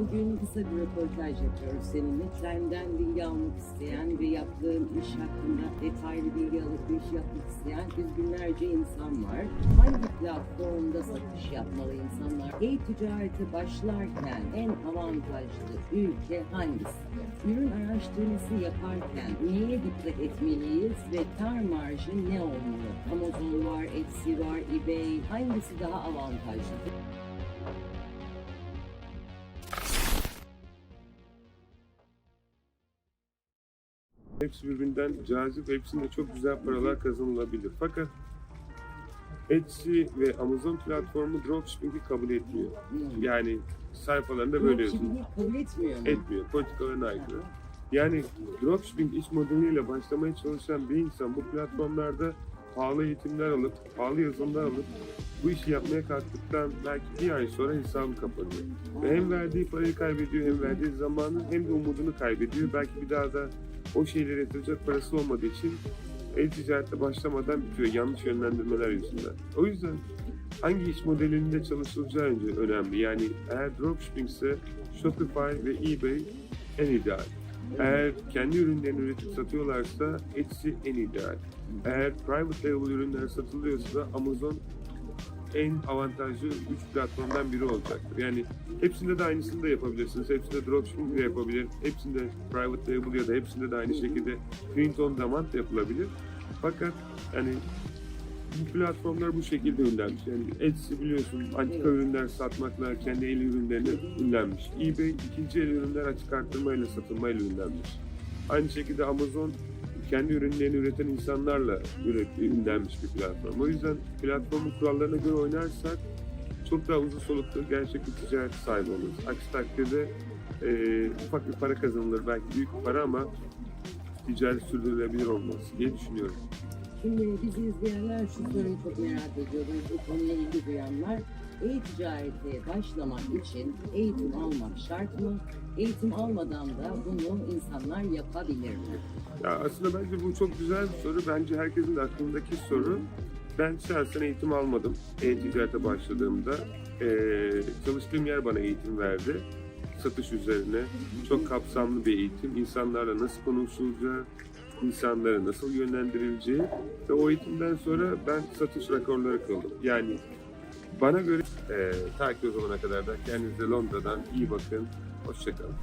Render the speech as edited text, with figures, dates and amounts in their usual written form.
Bugün kısa bir röportaj yapıyoruz seninle. Senden bilgi almak isteyen ve yaptığın iş hakkında detaylı bilgi alıp bu işi yapmak isteyen yüz binlerce insan var. Hangi platformda satış yapmalı insanlar? E-ticarete başlarken en avantajlı ülke hangisi? Ürün araştırması yaparken neye dikkat etmeliyiz ve kar marjı ne olmalı? Amazon var, Etsy var, eBay. Hangisi daha avantajlı? Hepsi birbirinden cazip, hepsinde çok güzel paralar kazanılabilir. Fakat Etsy ve Amazon platformu dropshipping'i kabul etmiyor. Yani sayfalarında böyle yazıyor. Dropshipping'i kabul etmiyor mu? Etmiyor, politikalarına aykırı. Yani dropshipping iş modeliyle başlamaya çalışan bir insan bu platformlarda pahalı eğitimler alıp, pahalı yazılımlar alıp bu işi yapmaya kalktıktan belki bir ay sonra hesabı kapanıyor. Ve hem verdiği parayı kaybediyor, hem verdiği zamanı, hem de umudunu kaybediyor. Belki bir daha da o şeyleri yatıracak parası olmadığı için e-ticarette başlamadan bitiyor yanlış yönlendirmeler yüzünden. O yüzden hangi iş modelinde çalışılacağı önce önemli. Yani eğer dropshipping ise Shopify ve eBay en ideal. Eğer kendi ürünlerini üretip satıyorlarsa Etsy en ideal. Eğer private label ürünler satılıyorsa Amazon en avantajlı 3 platformdan biri olacaktır. Yani hepsinde de aynısını da yapabilirsiniz. Hepsinde dropshipping de yapabilir. Hepsinde private label ya da hepsinde de aynı şekilde print on demand yapılabilir. Fakat yani bu platformlar bu şekilde ünlenmiş. Yani Etsy biliyorsun antika ürünler satmakla kendi el ürünlerini ünlenmiş. eBay ikinci el ürünler açık arttırmayla satılmayla ünlenmiş. Aynı şekilde Amazon kendi ürünlerini üreten insanlarla ünlenmiş bir platform. O yüzden platformun kurallarına göre oynarsak çok daha uzun soluklu gerçek bir ticaret sahibi oluruz. Aksi takdirde ufak bir para kazanılır, belki büyük bir para ama ticaret sürdürülebilir olmaz diye düşünüyorum. Şimdi bizi izleyenler şu soruyu çok merak ediyorlar. Bu konuya ilgi duyanlar. E-ticarete başlamak için eğitim almak şart mı? Eğitim almadan da bunu insanlar yapabilir mi? Ya aslında bence bu çok güzel bir soru. Bence herkesin de aklındaki soru. Ben şahsen eğitim almadım. E-ticarete başladığımda çalıştığım yer bana eğitim verdi. Satış üzerine çok kapsamlı bir eğitim. İnsanlarla nasıl konuşulacağı, insanlara nasıl yönlendirileceği ve o eğitimden sonra ben satış rekorları kıldım. Yani bana göre ta ki o zamana kadar da kendinize Londra'dan iyi bakın. Hoşça kalın.